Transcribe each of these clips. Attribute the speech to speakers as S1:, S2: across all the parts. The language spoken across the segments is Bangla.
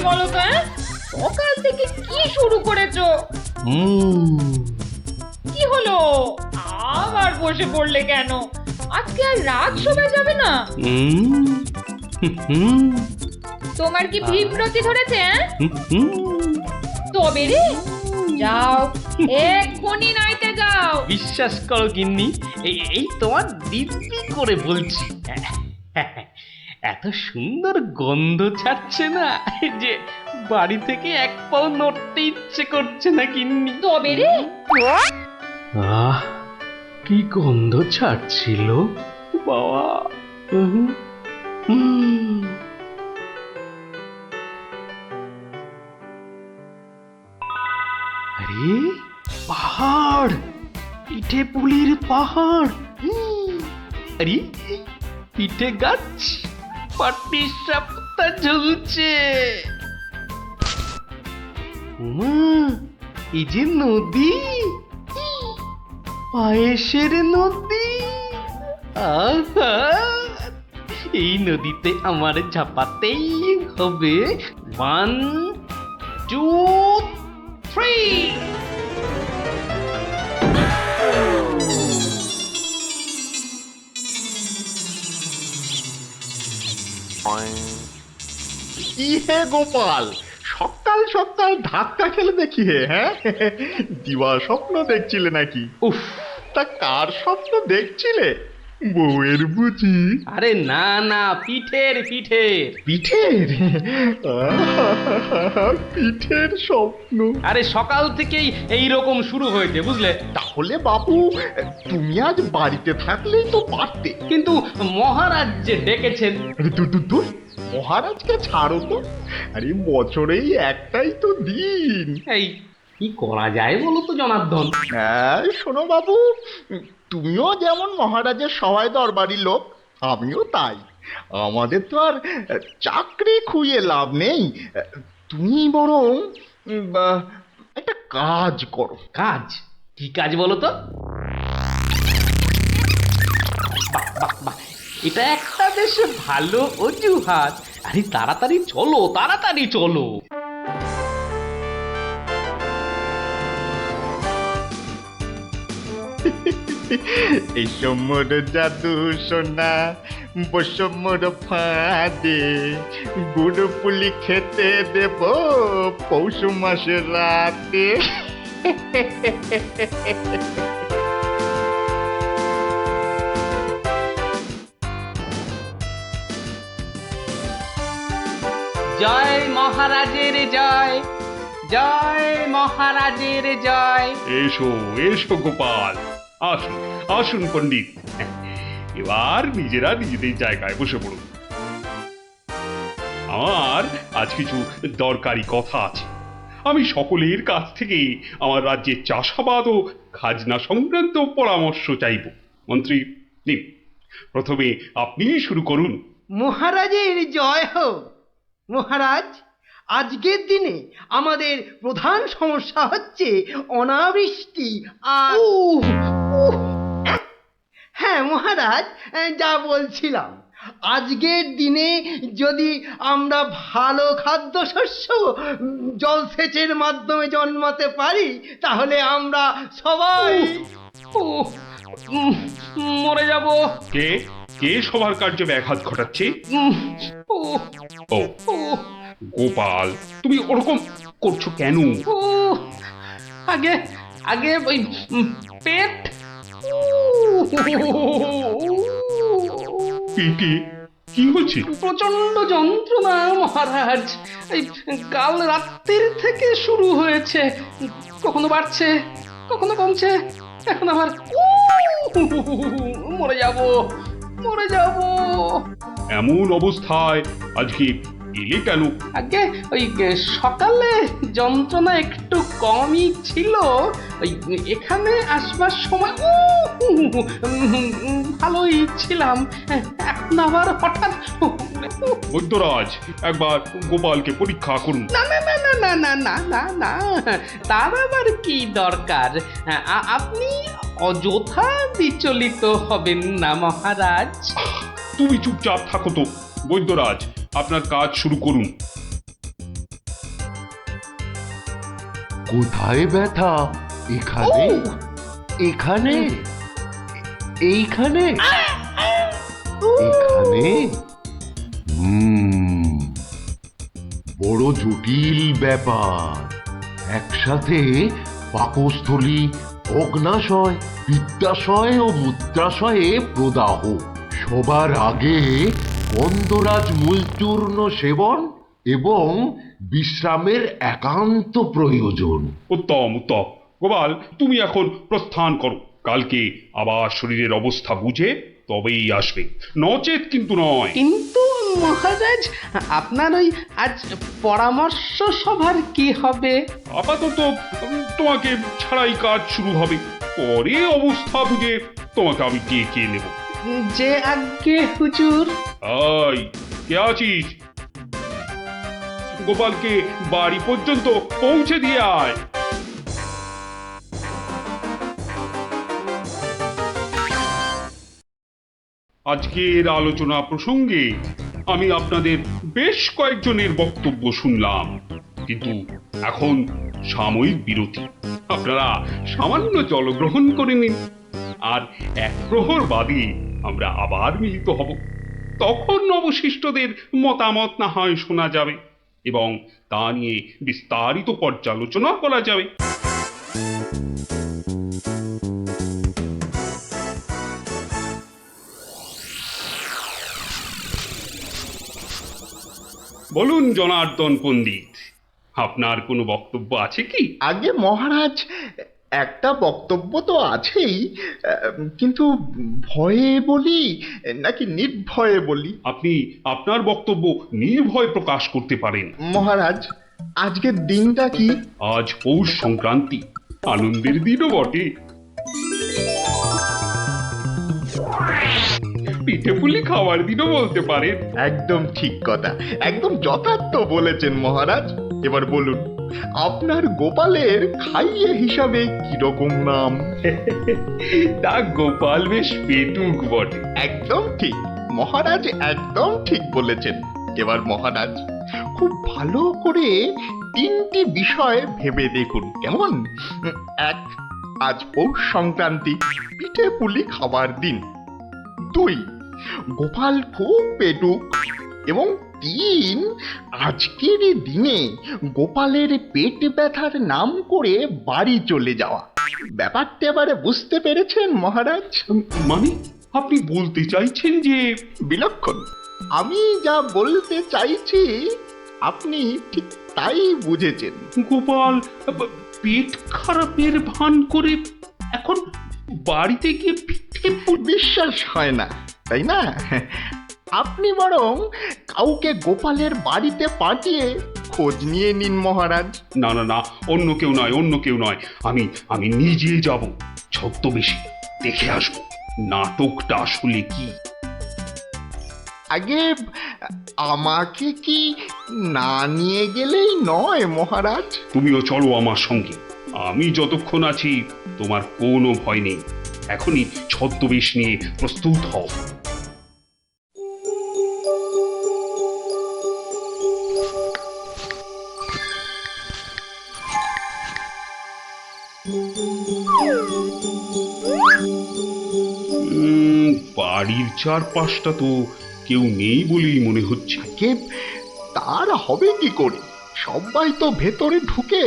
S1: বলো তো? সকাল থেকে কি শুরু করেছো? কি হলো? আবার বসে পড়লে কেন? আজকে আর রাত শোভা যাবে না? তোমার কি বিপ্রতি ধরেছে? তবে রে, যাও এক্ষুনি নাইতে যাও।
S2: বিশ্বাস করো গিন্নি, এই তোমার দিব্যি করে বলছি, এত সুন্দর গন্ধ ছাড়ছে না যে বাড়ি থেকে এক পাও নড়তে ইচ্ছে করছে না গিন্নি।
S1: তবে রে,
S2: আহ, কি গন্ধ ছাড়ছিল বাবা। আরে পাহাড়, পিঠে পুলির পাহাড়। আরে পিঠে গাছ, পাটি সাপটা ঝুলছে। এই যে নদী, পায়েসের নদী। আহা, এই নদীতে আমার ঝাপাতেই হবে। 1 2 3।
S3: কি হে গোপাল, সকাল সকাল ধাক্কা খেলে দেখি হে? হ্যাঁ, দিবা স্বপ্ন দেখছিলে নাকি?
S2: উফ,
S3: তা কার স্বপ্ন দেখছিলে? বউয়ের বুঝি?
S2: আরে না না, পিঠের পিঠের।
S3: পিঠের? পিঠের স্বপ্ন?
S2: আরে সকাল থেকেই এই রকম শুরু হয়েছে বুঝলে।
S3: তাহলে বাবু, তুমি আজ বাড়িতে থাকলেই তো পারতে।
S2: কিন্তু মহারাজ যে ডেকেছেন।
S3: আরে দূর, মহারাজকে ছাড়ো তো। আরে বছরেই একটাই তো দিন।
S2: এই কি করা যায় বলো তো জনার্দন?
S3: হ্যাঁ শোনো বাবু, তুমিও যেমন মহারাজের সবাই দরবারি লোক, আমিও তাই। আমাদের তো আর চাকরি খুইয়ে লাভ নেই। তুমি বরং একটা কাজ করো।
S2: কাজ? কি কাজ বলো তো? বাহ, এটা একটা বেশ ভালো অজুহাত। আরে তাড়াতাড়ি চলো, তাড়াতাড়ি চলো।
S3: এই সমর জাদু সোনা, বসমর ফাঁদে, গুড় পুলি খেতে দেব পৌষ মাসের রাতে।
S2: জয় মহারাজের জয়, জয় মহারাজের জয়।
S4: এসো এসো গোপাল, আসুন আসুন পণ্ডিত, এবার নিজেরা নিজেদের জায়গায় বসে পড়ুন। আমার আজ কিছু দরকারি কথা আছে। আমি সকলের কাছ থেকে আমার রাজ্যের চাষাবাদ ও খাজনা সংক্রান্ত পরামর্শ চাইব। মন্ত্রী নিন, প্রথমে আপনি শুরু করুন।
S5: মহারাজের জয় হোক। মহারাজ, আজকের দিনে আমাদের প্রধান সমস্যা হচ্ছে অনাবৃষ্টি আর হ্যাঁ মহারাজ, যা বলছিলাম, আজকের দিনে যদি আমরা ভালো খাদ্যশস্য জলসেচের মাধ্যমে জন্মাতে পারি, তাহলে আমরা সবাই
S2: উফ, মরে যাব।
S4: কে কে সবার কার্য ব্যাঘাত ঘটাচ্ছে?
S2: উফ,
S4: ও
S2: উফ,
S4: গোপাল, তুমি ওরকম করছো কেন?
S2: উফ, আগে আগে ওই পেট।
S4: পেটে কি হচ্ছে?
S2: প্রচন্ড যন্ত্রণা মহারাজ। এই কাল রাত্রির থেকে শুরু হয়েছে, কখনো বাড়ছে কখনো কমছে, এখন আবার মরে যাব, মরে যাব।
S4: এমন অবস্থায় আজকে এলে কেন?
S2: আগে ওই সকালে যন্ত্রণা একটু কমই ছিল, ওই এখানে আসবার সময় ভালোই ছিলাম, এখন আবার হঠাৎ
S4: বৈদ্যরাজ, একবার গোপালকে পরীক্ষা করুন।
S2: না না না না না না না না না, তার আবার কি দরকার? আপনি অযথা বিচলিত হবেন না মহারাজ।
S4: তুমি চুপচাপ থাকো তো। বৈদ্যরাজ, আপনার কাজ শুরু করুন।
S6: কোথায় ব্যথা? এখানে? এখানে? এইখানে? এখানে? বড় জটিল ব্যাপার। একসাথে পাকস্থলী, অগ্নাশয়, পিত্তাশয় ও মূত্রাশয়ে প্রদাহ। সবার আগে গন্ধরাজ মূলচূর্ণ সেবন এবং বিশ্রামের একান্ত প্রয়োজন।
S4: উত্তম উত্তম। গোপাল, তুমি এখন প্রস্থান করো। কালকে আবার শরীরের অবস্থা বুঝে তবেই আসবে, নচেত কিন্তু নয়।
S2: কিন্তু মহারাজ, আপনার ওই আজ পরামর্শ সভার কি হবে?
S4: আপাতত তোমাকে ছাড়াই কাজ শুরু হবে, পরে অবস্থা বুঝে তোমাকে আমি ডেকে নেব।
S2: যে আজ্ঞে হুজুর।
S4: আই, কে আছিস? গোপালকে বাড়ি পর্যন্ত পৌঁছে দিয়ে আয়। আজকের আলোচনা প্রসঙ্গে আমি আপনাদের বেশ কয়েকজনের বক্তব্য শুনলাম, কিন্তু এখন সাময়িক বিরতি। আপনারা সামান্য জলগ্রহণ করে নিন, আর এক প্রহর বাদে আমরা আবার মিলিত হব। তখন অবশিষ্টদের মতামত না হয় শোনা যাবে এবং তা নিয়ে বিস্তারিত পর্যালোচনা করা যাবে। বলুন জনার্দন পণ্ডিত, আপনার কোনো বক্তব্য আছে কি?
S3: আগে মহারাজ, একটা বক্তব্য তো আছেই, কিন্তু ভয়ে বলি নাকি নির্ভয়ে বলি?
S4: আপনি আপনার বক্তব্য নির্ভয় প্রকাশ করতে পারেন।
S3: মহারাজ, আজকের দিনটা কি?
S4: আজ পৌষ সংক্রান্তি, আনন্দের দিনও বটে। পিঠে পুলি খাওয়ার দিনও বলতে পারেন।
S3: একদম ঠিক কথা, একদম যথার্থ বলেছেন মহারাজ। এবার বলুন, আপনার গোপালের খাইয়ে হিসাবে কিরকম নাম?
S4: তা গোপাল বেশ পেটুক বটে।
S3: একদম ঠিক মহারাজ, একদম ঠিক বলেছেন। এবার মহারাজ, খুব ভালো করে তিনটি বিষয় ভেবে দেখুন, কেমন? এক, আজ পৌষ সংক্রান্তি, পিঠে পুলি খাবার দিন। দুই, গোপাল খুব পেটুক। এবং তিন, আজকের দিনে গোপালের পেট ব্যথার নাম করে বাড়ি চলে যাওয়া। ব্যাপারটা এবারে বুঝতে পেরেছেন মহারাজ?
S4: মানে আপনি বলতে চাইছেন যে
S3: বিলক্ষণ। আমি যা বলতে চাইছি আপনি ঠিক তাই বুঝেছেন।
S4: গোপাল পেট খারাপের ভান করে এখন বাড়িতে গিয়ে পিঠে
S3: বিশ্বাস হয় না, তাই না? আপনি বরং কাউকে গোপালের বাড়িতে পাঠিয়ে খোঁজ নিয়ে নিন মহারাজ।
S4: না না না, অন্য কেউ নয়, অন্য কেউ নয়, আমি নিজে যাব, ছদ্মবেশে দেখে আসবো নাটকটা আসলে কি।
S3: আগে আমাকে কি না নিয়ে গেলেই নয় মহারাজ?
S4: তুমিও চলো আমার সঙ্গে। আমি যতক্ষণ আছি তোমার কোনো ভয় নেই। এখনই ছদ্মবেশ নিয়ে প্রস্তুত হও। বাড়ির চারপাশটা তো কেউ নেই বলেই মনে হচ্ছে।
S3: কে তার হবে কি করে? সবাই তো ভেতরে ঢুকে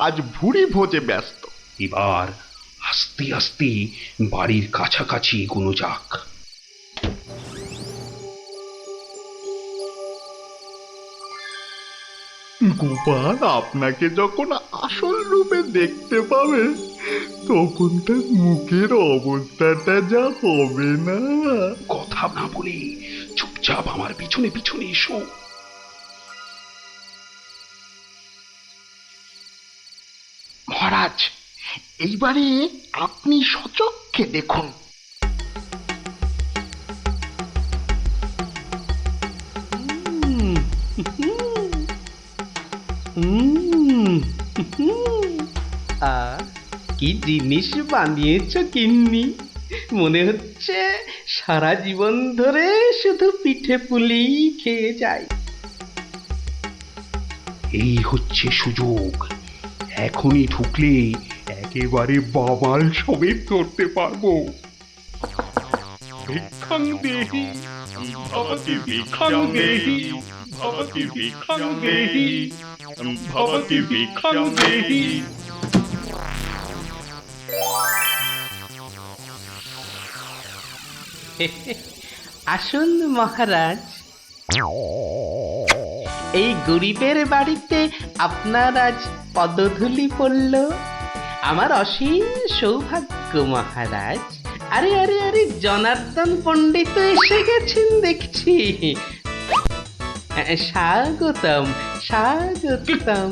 S3: আজ ভুরি ভোজে ব্যস্ত।
S4: এবার আস্তে আস্তে বাড়ির কাছাকাছি এগোনো যাক।
S3: গোপাল আপনাকে যখন আসল রূপে দেখতে পাবে, তখন তার মুখের অবস্থাটা যা হবে না।
S4: কথা না বলে চুপচাপ আমার পিছনে পিছনে এসো।
S3: মহারাজ, এইবারে আপনি সচক্ষে দেখুন।
S2: কি জিনিস বানিয়েছ গিন্নি! মনে হচ্ছে সারা জীবন ধরে শুধু পিঠে পুলি খেয়ে যাই।
S4: এই হচ্ছে সুযোগ, এখনই ঢুকলে একেবারে বামাল সমেত ধরতে পারবো। ভিক্ষাং দেহি ভবতি ভিক্ষাং দেহি ভবতি ভিক্ষাং দেহি ভবতি ভিক্ষাং দেহি।
S2: আসুন মহারাজ, এই গরিবের বাড়িতে আপনার আজ পদধূলি পড়ল, আমার অসীম সৌভাগ্য মহারাজ। আরে আরে আরে, জনার্দন পণ্ডিত এসে গেছেন দেখছি। স্বাগতম স্বাগতম।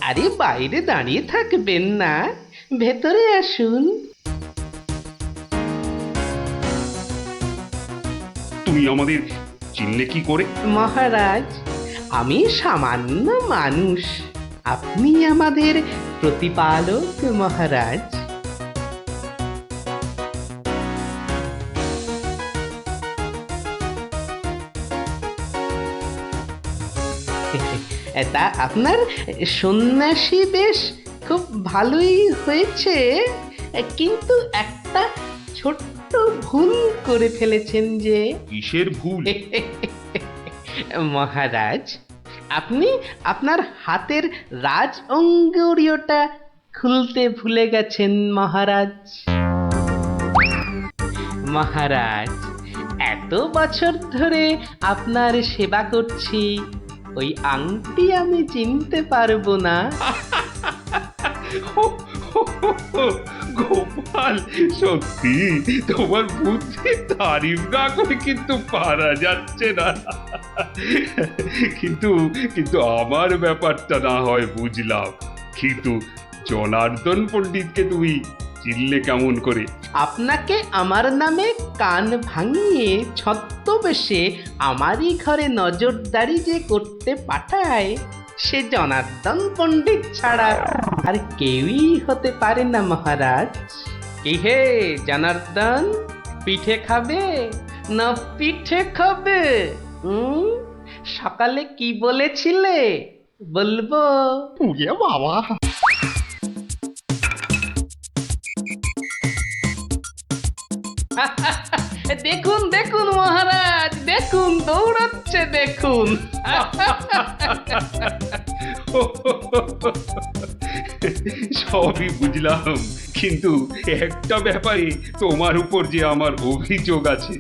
S2: আরে বাইরে দাঁড়িয়ে থাকবেন না, ভেতরে আসুন।
S4: তুমি আমাদের চিনলে কি করে?
S2: মহারাজ, আমি সামান্য মানুষ, আপনি আমাদের প্রতিপালক মহারাজ। তা আপনার সন্ন্যাসী বেশ খুব ভালোই হয়েছে, কিন্তু একটা ছোট্ট ভুল করে ফেলেছেন যে।
S4: কিসের ভুল?
S2: মহারাজ, আপনি আপনার হাতের রাজ অঙ্গুরীয়টা খুলতে ভুলে গেছেন মহারাজ। মহারাজ, এত বছর ধরে আপনার সেবা করছি, ওই আংটি আমি চিনতে পারবো না?
S4: গোপাল, সত্যি তোমার বুদ্ধি তারিফ না করে কিন্তু পারা যাচ্ছে না। কিন্তু কিন্তু আমার ব্যাপারটা না হয় বুঝলাম, কিন্তু জনার্দন পণ্ডিতকে তুমি চিনলে কেমন করে?
S2: আপনাকে আমার নামে কান ভাঙিয়ে ছদ্মবেশে আমারই ঘরে নজরদারি যে করতে পাঠায়, সে জনার্দন পণ্ডিত ছাড়া আর কেউই হতে পারে না মহারাজ। কি হে জনার্দন, পিঠে খাবে না পিঠে খাবে? সকালে কি বলেছিলে বলবো?
S3: পুড়িয়ে বাবা!
S2: দেখুন দেখুন মহারাজ, দেখুন দৌড়াচ্ছে দেখুন।
S4: সবই বুঝলাম, কিন্তু একটা ব্যাপারে তোমার উপর যে আমার অভিযোগ আছে।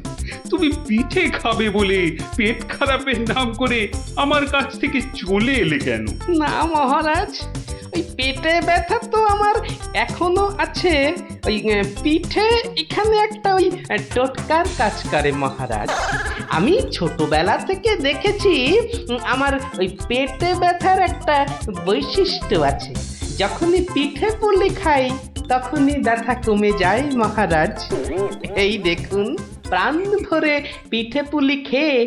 S4: তুমি পিঠে খাবে বলে পেট খারাপের নাম করে আমার কাছ থেকে চলে এলে কেন?
S2: না মহারাজ, ওই পেটে ব্যথা তো আমার এখনো আছে। ওই পিঠে এখানে একটা ওই টোটকার কাজ করে মহারাজ। আমি ছোটবেলা থেকে দেখেছি আমার ওই পেটে ব্যথার একটা বৈশিষ্ট্য আছে, যখনই পিঠে পুলি খাই তখনই ব্যথা কমে যায় মহারাজ। এই দেখুন, প্রাণ ভরে পিঠে পুলি খেয়ে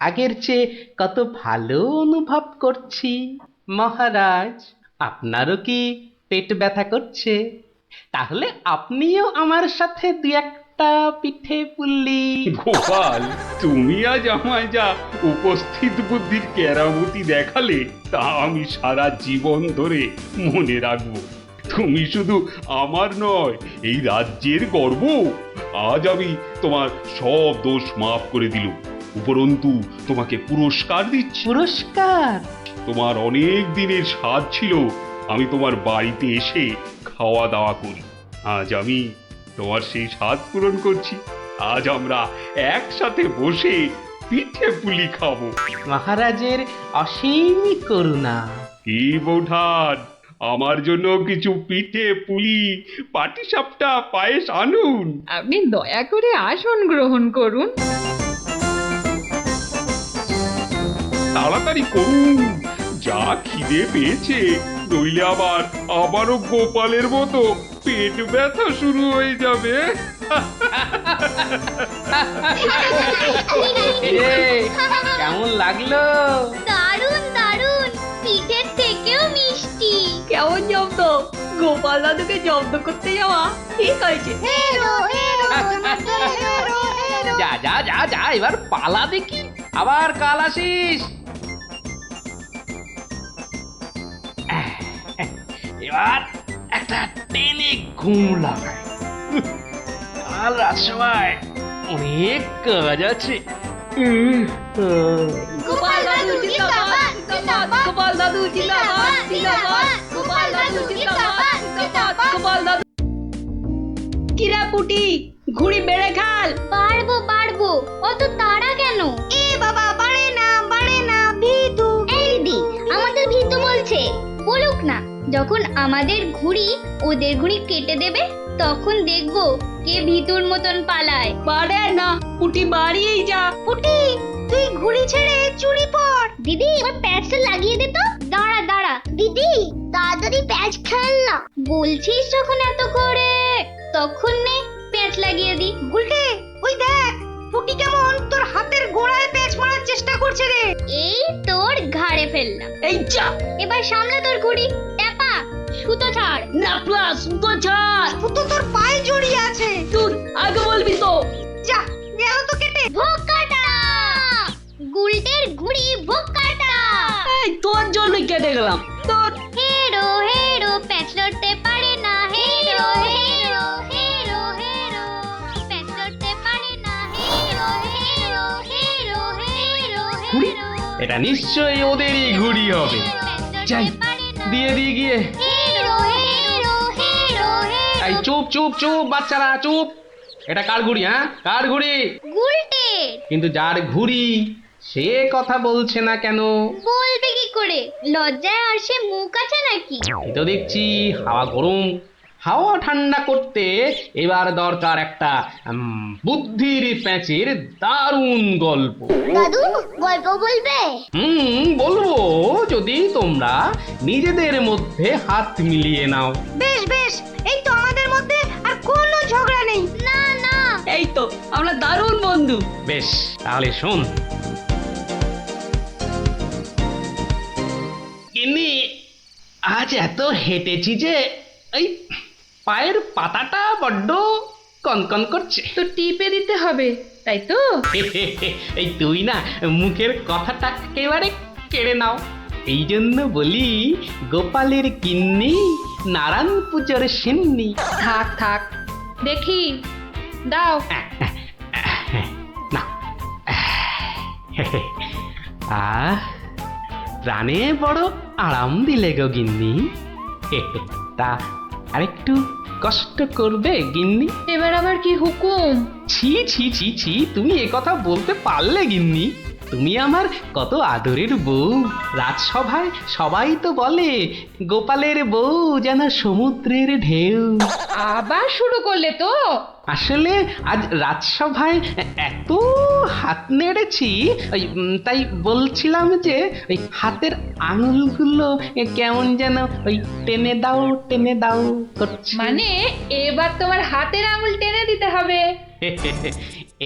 S2: আগের চেয়ে কত ভালো অনুভব করছি মহারাজ। আপনারও কি পেট ব্যথা করছে? তাহলে আপনিও আমার সাথে দু একটা পিঠে পুলি।
S4: গোপাল, তুমি আজ আমায় যা উপস্থিত বুদ্ধির কেরামতি দেখালে, তা আমি সারা জীবন ধরে মনে রাখবো। তুমি শুধু আমার নয়, এই রাজ্যের গর্ব। আজ আমি তোমার সব দোষ মাফ করে দিলুম, উপরন্তু তোমাকে পুরস্কার দিচ্ছি।
S2: পুরস্কার?
S4: তোমার অনেক দিনের স্বাদ ছিল আমি তোমার বাড়িতে এসে খাওয়া দাওয়া করি। আজ আমি তোমার সেই স্বাদ পূরণ করছি। আজ আমরা একসাথে বসে পিঠে পুলি খাবো।
S2: মহারাজের অসীম করুণা।
S4: কি বৌঠান, আমার জন্য কিছু পিঠে পুলি পাটিসাপটা পায়েস আনুন।
S1: আপনি দয়া করে আসন গ্রহণ করুন।
S4: তাড়াতাড়ি করুন, যা খিদে পেয়েছে, নইলে আবারও গোপালের মতো পেট ব্যথা শুরু হয়ে যাবে।
S2: কেমন লাগলো?
S7: দারুণ দারুণ, পিঠের থেকেও মিষ্টি।
S8: কেমন জব্দ? গোপাল দাদুকে জব্দ করতে যাওয়া ঠিক হয়েছে।
S2: যা যা যা যা, এবার পালা দেখি, আবার কাল আসিস। এবার একটা টেনে ঘুম লাগায়। কাল রাজসভায় অনেক কাজ আছে।
S8: গোপাল দাদু জিন্দাবাদ জিন্দাবাদ গোপাল দাদু জিন্দাবাদ জিন্দাবাদ গোপাল দাদু জিন্দাবাদ জিন্দাবাদ গোপাল দাদু। কিরা পুটি ঘুড়ি বেড়ে খাল।
S7: পারবো পারবো, অত তাড়া কেন? এ বাবা বাড়ে না ভিতু। এই দিদি, আমাদের ভিতু বলছে, বলুক না। যখন আমাদের ঘুড়ি ওদের ঘুড়ি কেটে দেবে তখন দেখবো কে ভিতুর মতন পালায়।
S8: পারে না পুটি বাড়িয়েই যা।
S7: পুটি, তুই ঘুড়ি ছেড়ে চুরি পর। দিদি, এবার প্যাচটা লাগিয়ে দে তো। দাঁড়া দাঁড়া দিদি, তাড়াতাড়ি প্যাচ খেল না। বলছিস যখন এত করে, তখন নে প্যাচ লাগিয়ে দি। উল্টে ওই দেখ, পুটি কেমন তোর হাতের গোড়ায় প্যাচ মারার চেষ্টা করছে রে। এই তোর ঘাড়ে ফেললাম।
S8: এই যা,
S7: এবার সামলা তোর ঘুড়ি। ট্যাপা, সুতো ছাড়।
S8: না প্লাস সুতো ছাড়।
S7: সুতো তোর পায়ে জড়িয়ে আছে।
S8: তুই আগে বলবি তো।
S7: যা, গেল তো কেটে। ভোগ কাটা, গুলটের ঘুড়ি ভোগ কাটা।
S8: এই তোর জন্যই কেটে গেলাম। তোর
S7: হেরো হেরো প্যাচ লড়তে পারে না। হেরো হেরো হেরো হেরো প্যাচ লড়তে পারে না। হেরো হেরো হেরো হেরো
S2: ঘুড়ি?
S7: হেরো
S2: এটা নিশ্চয়ই ওদেরই ঘুড়ি হবে। যাই, দিয়ে দিয়ে গিয়ে।
S7: হেরো হেরো হেরো
S2: এই
S7: হেরো
S2: চুপ চুপ চুপ বাচ্চারা চুপ। এটা কার ঘুড়ি? হ্যাঁ, কার ঘুড়ি?
S7: গুলটে।
S2: কিন্তু যার ঘুড়ি সে কথা বলছে না কেন?
S7: বলবে কি করে? লজ্জায় আর সে মুখ আছে নাকি?
S2: এই তো দেখছি হাওয়া গরম, হাওয়া ঠান্ডা করতে এবার দরকার একটা বুদ্ধির প্যাঁচের দারুণ গল্প।
S7: দাদু, গল্প বলবে?
S2: বলবো, যদি তোমরা নিজেদের মধ্যে হাত মিলিয়ে নাও।
S7: বেশ বেশ, এই তো আমাদের মধ্যে আর কোনো ঝগড়া নেই। না না,
S8: এই তো আমরা দারুণ বন্ধু।
S2: বেশ, তাহলে শোন। গিন্নি, আজ এত হেঁটেছি যে এই পায়ের পাতাটা বড্ড কনকন করছে।
S1: তো টিপে দিতে হবে, তাই তো?
S2: এই তুই না মুখের কথাটা একেবারে কেড়ে নাও। এই জন্য বলি, গোপালের গিন্নি নারায়ণ পুজোর সিন্নি।
S1: থাক থাক, দেখি দাও।
S2: না, প্রাণে বড় আরাম দিলে গো গিন্নি। তা আরেকটু কষ্ট করবে গিন্নি?
S1: এবার আবার কি হুকুম?
S2: ছি ছি ছি ছি, তুমি এ কথা বলতে পারলে গিন্নি? তুমি আমার কত আদরের বউ। রাজসভায় সবাই তো বলে গোপালের বউ যেন সমুদ্রের ঢেউ।
S1: আবার শুরু করলে তো?
S2: আসলে আজ রাজসভায় এত হাত নেড়েছি, তাই বলছিলাম যে ওই হাতের আঙুলগুলো কেমন যেন ওই টেনে দাও করছে।
S1: মানে এবার তোমার হাতের আঙুল টেনে দিতে হবে।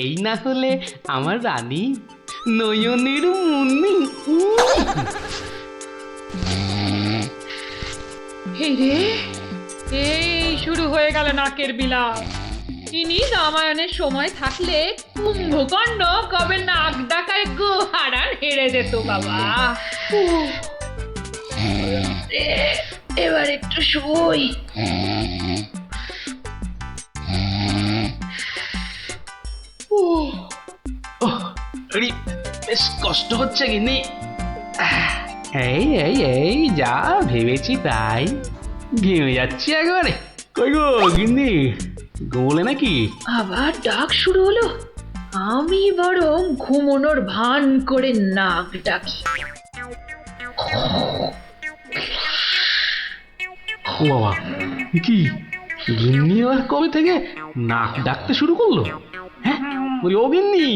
S2: এই না হলে আমার রানী নয়নের মুন্নি।
S1: এই রে, এই শুরু হয়ে গেল নাকের বিলাপ। ইনি রামায়ণের সময় থাকলে কুম্ভকর্ণ কবে নাক ডাকায় গোহারান হেরে যেত বাবা। এবার একটু শুই।
S2: বেশ কষ্ট হচ্ছে গিন্নি। এই এই এই যা ভেবেছি তাই, ঘেমে যাচ্ছি একবারে। কই গো গিন্নি, ঘুমোলে নাকি?
S1: আবার ডাক শুরু হলো। আমি বরং ঘুমোনোর ভান করে নাক ডাকি।
S2: ও বাবা, কি গিন্নি আবার কবে থেকে নাক ডাকতে শুরু করলো? হ্যাঁ, বলি ও গিন্নি।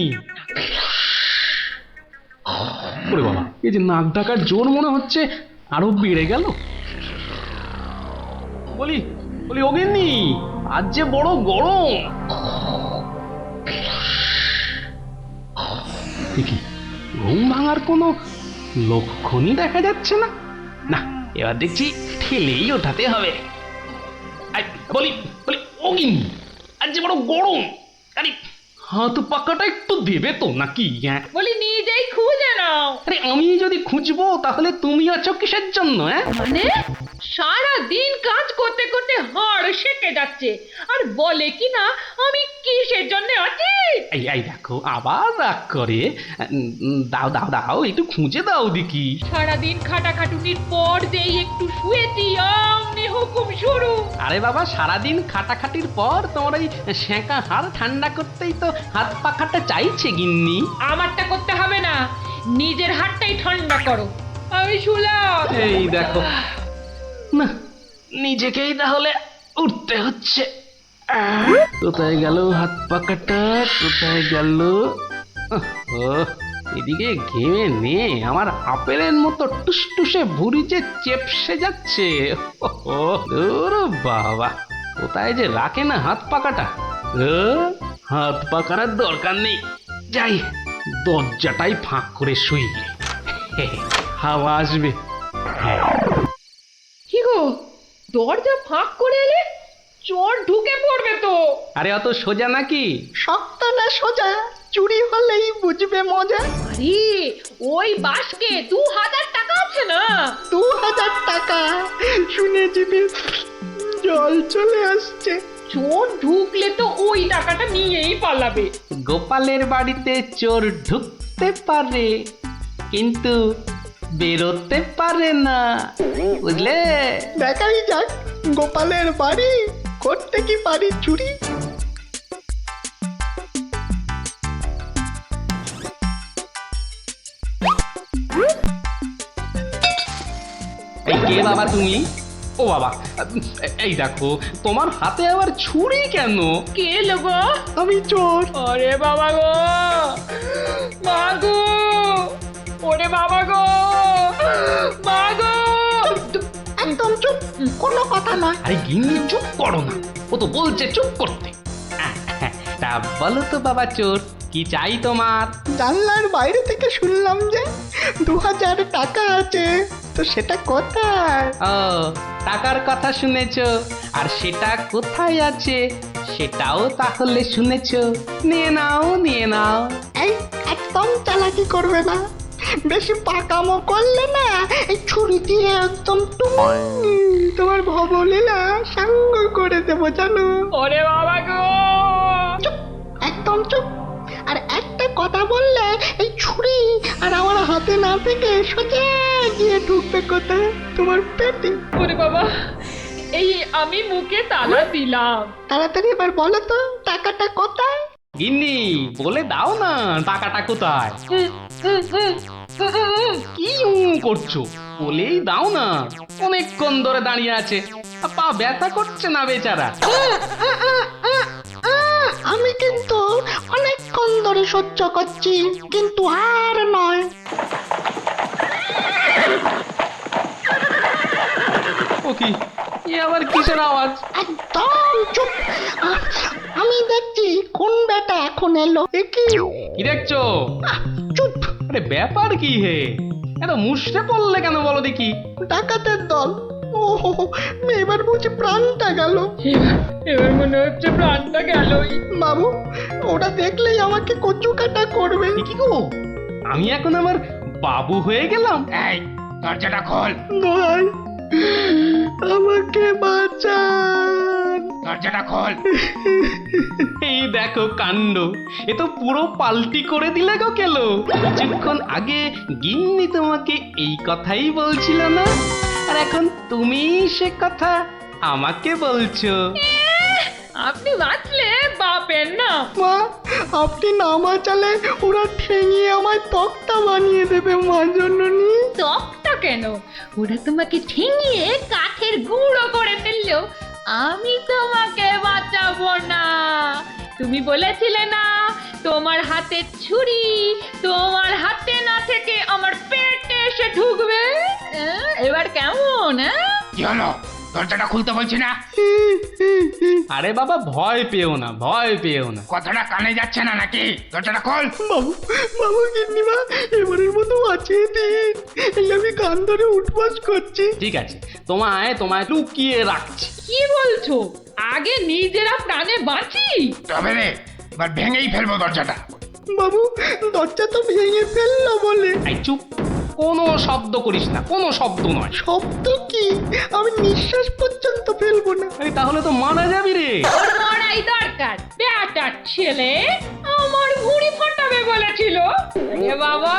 S2: ওরে বাবা, এই যে নাক ডাকার জোর মনে হচ্ছে আরো বেড়ে গেল। বলি বলি ও গিন্নি, আজ যে বড় গরম। কি ঘুম ভাঙার কোনো লক্ষণই দেখা যাচ্ছে না। না, এবার দেখছি ঠেলেই ওঠাতে হবে। বলি বলি ও গিন্নি, আজ যে বড় গরম। আরে হাত পাকাটা একটু দেবে তো নাকি? হ্যাঁ,
S1: বলি নিজেই খুঁজে নাও।
S2: আরে আমি যদি খুঁজবো তাহলে তুমি আছো কিসের জন্য? হ্যাঁ,
S1: মানে সারা দিন কাজ করতে করতে হাড় সেকে যাচ্ছে আর বলে কি না আমি কিসের জন্য আছি।
S2: এই দেখো আবার রাগ করে। দাও দাও দাও, একটু খুঁজে দাও দেখি।
S1: সারাদিন খাটাখাটুনির পর যেই একটু শুয়েছি অমনি হুকুম শুরু।
S2: আরে বাবা, সারাদিন খাটাখাটির পর তোমার ওই সেঁকা হাড় ঠান্ডা করতেই তো হাত পাখাটা চাইছে গিন্নি।
S1: আমারটা করতে হবে না, নিজের হাতটাই ঠান্ডা করো। আমি শুলাম।
S2: এই দেখো না, নিজেকেই তাহলে উঠতে হচ্ছে। কোথায় গেল হাত পাকাটা, কোথায় গেল? এদিকে ঘেমে নিয়ে আমার আপেলের মতো টুসটুসে ভুঁড়ি যে চেপসে যাচ্ছে। দূর বাবা, কোথায় যে রাখে না হাত পাকাটা। হাত পাকার আর দরকার নেই, যাই দরজাটাই ফাঁক করে শুই, হাওয়া আসবে।
S1: কি গো, দরজা ফাঁক করে এলে চোর ঢুকে পড়বে তো।
S2: আরে অত সোজা নাকি?
S5: শক্ত না সোজা, চুরি হলেই বুঝবে মজা।
S1: আরে ওই বাসকে 2000 টাকা আছে না।
S5: 2000 টাকা শুনে জিভে জল চলে আসছে।
S1: চোর ঢুকলে তো ওই টাকাটা নিয়েই পালাবে।
S2: গোপালের বাড়িতে চোর ঢুকতে পারে কিন্তু বেরোতে পারে না, বুঝলে?
S5: দেখাই যাক গোপালের বাড়ি করতে কি পারি চুরি।
S2: এই কে বাবা তুমি? ও বাবা, এই দেখো তোমার হাতে আবার ছুরি কেন?
S1: কে লোগো?
S5: আমি চোর।
S1: আরে বাবা গো, মা গো, ওরে বাবা গো, মা গো।
S5: একদম চুপ, কোনো কথা নয়।
S2: আরে গিন্নি চুপ করো না, ও তো বলছে চুপ করতে। তা বলো তো বাবা চোর, কি চাই তোমার?
S5: জানলার বাইরে থেকে শুনলাম যে 2000 টাকা আছে, তো সেটা কোথায়?
S2: ও, টাকার কথা শুনেছো, আর সেটা কোথায় আছে সেটাও তাহলে শুনেছো। নিয়ে নাও, নিয়ে নাও।
S5: এই একদম চালাকি করবে না, বেশি পাকামো করলে না এই ছুরি দিয়ে একদম তোমার ভবলীলা সাঙ্গ করে দেবো জানো।
S1: ওরে বাবা গো।
S5: চুপ, একদম চুপ। আর একটা কথা বললে এই ছুরি আর আমার হাতে না থেকে সোজা গিয়ে ঢুকবে কোথায়? তোমার পেটে।
S1: ওরে বাবা, এই আমি মুখে তালা দিলাম।
S5: তাড়াতাড়ি এবার বলো তো টাকাটা কোথায়?
S2: গিন্নি বলে দাও না টাকাটা কোথায়। কি করছো, বলেই দাও না। অনেকক্ষণ ধরে দাঁড়িয়ে আছে, পা ব্যথা করছে না বেচারা।
S5: আমি কিন্তু অনেকক্ষণ ধরে সহ্য করছি, কিন্তু আর নয়।
S2: ও কি, এ আবার কিসের আওয়াজ?
S5: একদম চুপ। আমি দেখছি কোন বেটা এখন এলো। এ কি?
S2: কি দেখছো?
S5: চুপ।
S2: আরে ব্যাপার কি হে, এত মুষড়ে পড়লে কেন বলো দেখি?
S5: ডাকাতের দল। ও এবার বুঝি প্রাণটা গেল।
S1: এবার মনে হচ্ছে প্রাণটা গেলই।
S5: বাবু, ওরা দেখলেই আমাকে কচু কাটা করবে।
S2: এ কি গো, আমি এখন আমার বাবু হয়ে গেলাম?
S4: এই দরজাটা খোল,
S5: ভাই, আমাকে বাঁচান।
S4: দরজাটা খোল।
S2: এই দেখো কাণ্ড, এ তো পুরো পাল্টি করে দিলে গো কেলো। কিছুক্ষণ আগে গিন্নি তোমাকে এই কথাই বলছিল না, আর এখন তুমি সে কথা আমাকে বলছো।
S1: আপনি বাঁচলে বাপের না।
S5: মা, আপনি না বাঁচালে ওরা ঠেঙিয়ে আমায় তক্তা বানিয়ে দেবে মা জননী।
S1: তকটা কেন, ওরা তোমাকে ঠেঙিয়ে কাঠের গুঁড়ো করে ফেললো, আমি তোমাকে বাঁচাবো না। তুমি বলেছিলে না তোমার হাতে ছুরি তোমার হাতে না থেকে আমার পেটে এসে ঢুকবে। এবার কেমন?
S4: কি হলো, দরজাটা খুলতে বলছি না?
S2: আরে বাবা ভয় পেও না, ভয় পেও না।
S4: কথাটা কানে যাচ্ছে না নাকি? দরজাটা খোল।
S5: বাবু, বাবু গিন্নিমা, এবারের মতো বাঁচিয়ে দিন। এই আমি কান ধরে উঠবাস করছি।
S2: ঠিক আছে, তোমায় তোমায় লুকিয়ে রাখছি।
S1: কি বলছো? আগে নিজেরা প্রাণে বাঁচি।
S4: তবে রে,
S3: এবার ভেঙেই ফেলবো দরজাটা।
S5: বাবু দরজা তো ভেঙে ফেললো বলে।
S2: এই চুপ, কোনো শব্দ করিস না, কোনো শব্দ নয়।
S5: শব্দ কি? আমি নিঃশ্বাস পর্যন্ত ফেলবো না।
S2: এই তাহলে তো মারা যাবি রে।
S1: ওর মরাই দরকার, বেটার ছেলে আমার ঘুড়ি ফাটাবে বলেছিল। এ বাবা,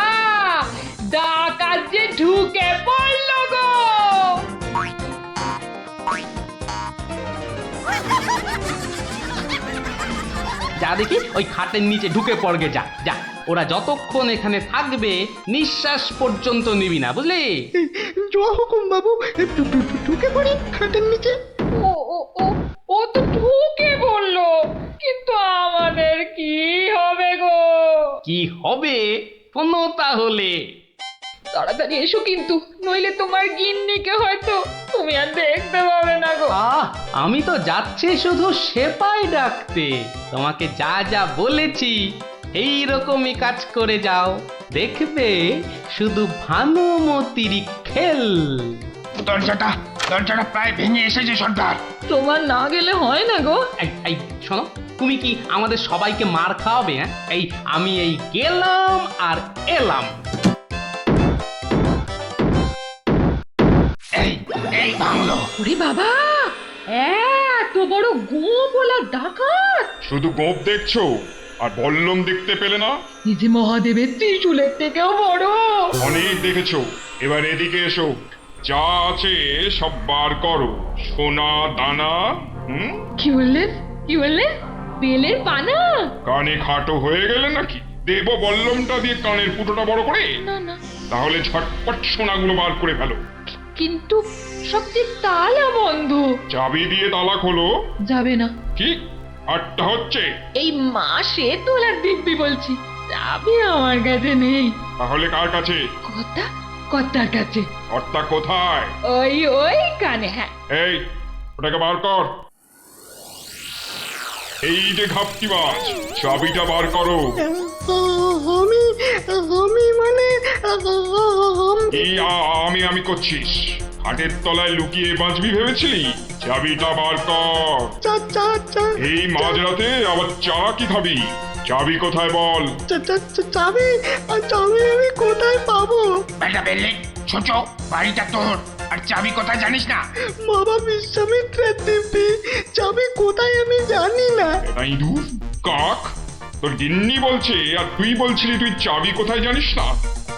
S1: ডাকাত যে ঢুকে পড়লো গো।
S2: যা দেখি ওই খাটের নিচে ঢুকে পড়গে, যা যা। ওরা যতক্ষণ এখানে থাকবে নিঃশ্বাস পর্যন্ত নিবি না, বুঝলি?
S5: জয় হুকুম বাবু, ঢুকে পড়ি খাটের নিচে।
S1: ও ও ও ও তো ঢুকে বললো, কিন্তু আমাদের কি হবে গো?
S2: কি হবে কোনো তাহলে?
S1: তাড়াতাড়ি এসো কিন্তু, নইলে তোমার গিন্নিকে হয়তো তুমি আর দেখতে পাবে না গো।
S2: আমি তো যাচ্ছি শুধু সেপাই ডাকতে। তোমাকে যা যা বলেছি এই রকমই কাজ করে যাও, দেখবে শুধু ভানুমতির খেল।
S3: দরজাটা প্রায় ভেঙে এসেছে সর্দার।
S1: তোমার না গেলে হয় না গো।
S2: এই শোনো, তুমি কি আমাদের সবাইকে মার খাওয়াবে? হ্যাঁ, আমি গেলাম আর এলাম।
S3: এই ভাঙলো।
S1: ওরে বাবা, এত বড় গোপলা ডাকাত!
S9: শুধু গোপ দেখছো আর বল্লম দেখতে পেলে না?
S1: এই যে মহাদেবের ত্রিশূলের থেকেও বড়।
S9: অনেক দেখেছো, এবার এদিকে এসো। যা আছে সব বার করো, সোনা দানা।
S1: কি বললেন? কি বললেন? বেলের পানা?
S9: কানে খাটো হয়ে গেলে নাকি? দেব বল্লমটা দিয়ে কানের ফুটোটা বড় করে?
S1: না না,
S9: তাহলে ঝটপট সোনাগুলো বার করে ফেলো।
S1: কিন্তু সব যে তালা বন্ধ।
S9: চাবি দিয়ে তালা খোলো।
S1: যাবে না।
S9: কি আটটা হচ্ছে?
S1: এই মাসে তোলার দিব্যি বলছি, যাবে আমার কাছে নেই।
S9: তাহলে কার কাছে?
S1: কর্তার কাছে।
S9: কর্তা কোথায়?
S1: ওই কানে। হ্যাঁ,
S9: এই ওটাকে বার কর। এই যে ঘাপটিবাজ, চাবিটা বার করো।
S5: আমি মানে
S9: এই আমি করছিস? হাটের তলায় লুকিয়ে বাঁচবি ভেবেছিলি? চাবিটা বার কর। এই মাঝরাতে আবার চা কি খাবি? চাবি কোথায় বল?
S5: চাবি আমি কোথায় পাবো?
S3: বেটা বেলে ছোট, বাড়িটা তোর, আর চাবি কোথায় জানিস না?
S5: বাবা বিশ্বামিত্রের দিব্যি, চাবি কোথায় আমি জানি না।
S9: এটা ইঁদুর কাক, তোর গিন্নি বলছে আর তুই বলছিলি তুই চাবি কোথায় জানিস না?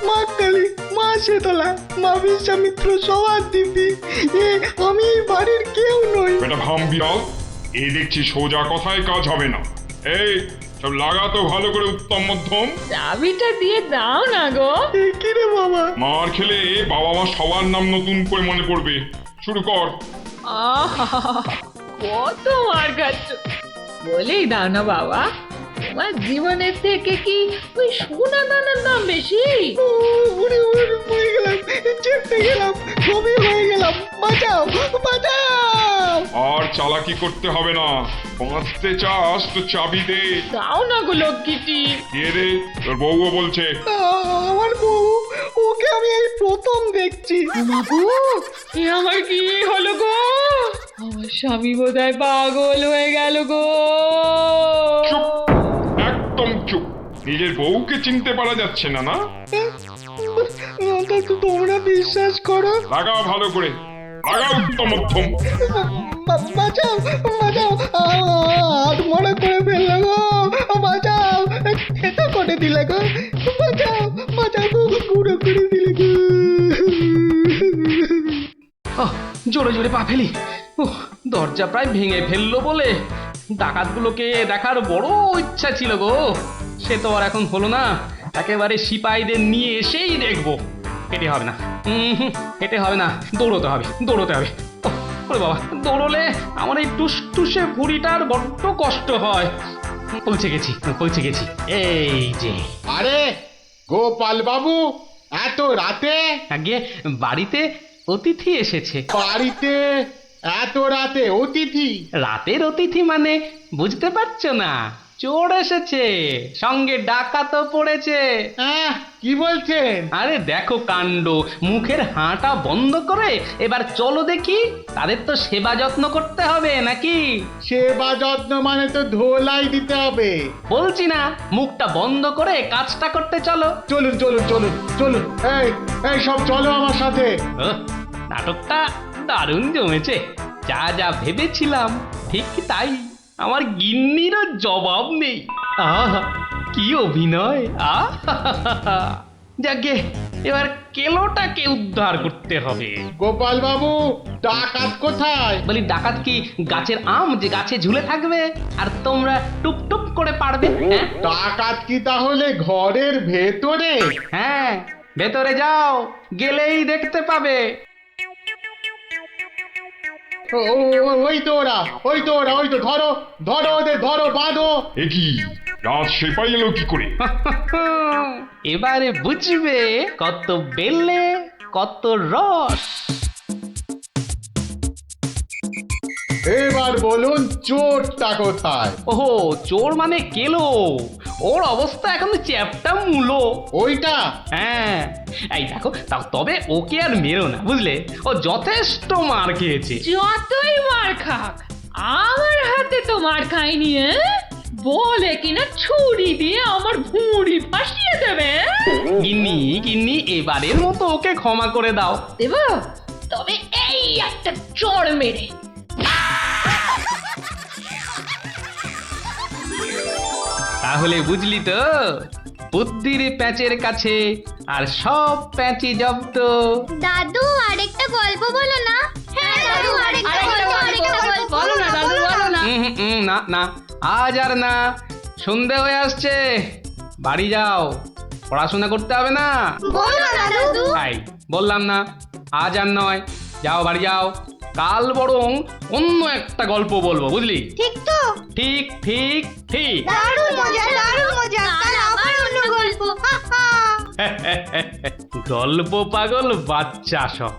S5: মা কালী, মা শীতলা, মা বিশ্বামিত্র সবার দিব্যি, আমি এই বাড়ির কেউ নই।
S9: বেটা ভাম বিড়াল, এ দেখছি সোজা কথায় কাজ হবে না। এই সব লাগাতো ভালো করে উত্তম মধ্যম।
S1: চাবিটা দিয়ে দাও না গো।
S5: কি রে বাবা?
S9: মার খেলে বাবা মা সবার নাম নতুন করে মনে পড়বে। শুরু কর।
S1: আহা, কত মার খাচ্ছ, বলেই দাও না বাবা। তোমার জীবনের থেকে কি ওই সোনা দানার দাম বেশি?
S5: উড়ে মরে গেলাম, চেপে গেলাম, কবি হয়ে গেলাম, বাঁচাও বাঁচাও।
S9: আর চালাকি করতে হবে না, বাঁচতে চাস তো চাবি দে।
S1: দাও না গো লক্ষ্মীটি।
S9: কে রে? তোর বউও বলছে।
S5: আমার বউ, ওকে আমি এই প্রথম দেখছি।
S1: বাবু, এ আমার কি হলো গো? আমার স্বামী বোধহয় পাগল হয়ে গেল গো।
S9: চুপ, একদম চুপ। নিজের বউকে চিনতে পারা যাচ্ছে না? না
S5: তোমরা বিশ্বাস করো?
S9: লাগাও ভালো করে, লাগাও উত্তম মধ্যম।
S5: বাঁচাও বাঁচাও, হাত মনে করে ফেললো গো, বাঁচাও, খেতে করে দিলে গো, বাঁচাও বাঁচাও গো, গুঁড়ো করে দিলে গো।
S2: জোরে জোরে পা ফেলি। দরজা প্রায় ভেঙে ফেললো বলে ডাকাতগুলোকে দেখার বড় ইচ্ছা ছিল গো। সে তো আর এখন হলো না। একেবারে সিপাহীদের নিয়ে এসেই দেখবো। হেঁটে হবে না, হেঁটে হবে না, দৌড়তে হবে। ওরে বাবা, দৌড়লে আমার এই টুসটুসে ভুঁড়িটার বড্ড কষ্ট হয়। পৌঁছে গেছি। এই যে।
S10: আরে গোপাল বাবু, এত রাতে?
S2: আগে বাড়িতে অতিথি এসেছে।
S10: বাড়িতে এত রাতে অতিথি?
S2: রাতের অতিথি মানে বুঝতে পারছো না? চোর এসেছে, সঙ্গে ডাকাতও পড়েছে।
S10: কি বলছেন?
S2: আরে দেখো কাণ্ড, মুখের হাঁটা বন্ধ করে এবার চলো দেখি, তাদের তো সেবা যত্ন করতে হবে নাকি?
S10: সেবা যত্ন মানে তো ধোলাই দিতে হবে।
S2: বলছি না, মুখটা বন্ধ করে কাজটা করতে চলো।
S10: চলুন চলুন চলুন চলুন, এই এই সব চলো আমার সাথে।
S2: ওহ, নাটকটা দারুণ জমেছে। যা যা ভেবেছিলাম ঠিক তাই, আমার গিন্নিরও জবাব নেই। আহা কি অভিনয়! আহা যাকে এবার কেলোটাকে উদ্ধার করতে হবে।
S10: গোপাল বাবু, ডাকাত কোথায়?
S2: বলি ডাকাত কি গাছের আম যে গাছে ঝুলে থাকবে আর তোমরা টুপ টুপ করে পারবে? হ্যাঁ
S10: ডাকাত কি তাহলে ঘরের ভেতরে?
S2: হ্যাঁ, ভেতরে যাও, গেলেই দেখতে পাবে।
S10: ওই তো ওরা, ওই তো ওরা, ওই তো ধরো ধরো ওদের, ধরো বাঁধো।
S9: এ কি রাত সেপাই এলো কি করে?
S2: এবারে বুঝবে কত বেলে কত রস।
S10: এবার বলুন চোরটা কোথায়?
S2: ওহো, চোর মানে কেলো, ওর অবস্থা এখন চ্যাপটা মূলো।
S10: ওইটা?
S2: হ্যাঁ, এই দেখো তবে ওকে আর মেরো না, বুঝলে? ও যথেষ্ট মার খেয়েছে।
S1: যতই মার খাক, আমার হাতে তো মার খায়নি। বলে কিনা ছুরি দিয়ে আমার ভুঁড়ি ফাঁসিয়ে দেবে।
S2: গিন্নি গিন্নি, এবারের মতো ওকে ক্ষমা করে দাও।
S1: দেব, তবে এই একটা চড় মেরে।
S2: তাহলে বুঝলি তো, বুদ্ধির প্যাঁচের কাছে আর সব প্যাঁচি জব্দ।
S7: দাদু আরেকটা গল্প বলো না। হ্যাঁ দাদু আরেকটা গল্প
S8: বলো না দাদু, বলো না।
S2: না না, আজ আর না, সন্ধে হয়ে আসছে, বাড়ি যাও, পড়াশোনা করতে হবে না।
S7: বলো না দাদু।
S2: তাই বললাম না, আজ আর নয়, যাও বাড়ি যাও, কাল বরং অন্য একটা গল্প বলবো, বুঝলি?
S7: ঠিক তো?
S2: ঠিক ঠিক ঠিক।
S7: দারুণ মজা, দারুণ মজা। কাল আবার অন্য গল্প। হা হা।
S2: গল্প পাগল বাচ্চা সব।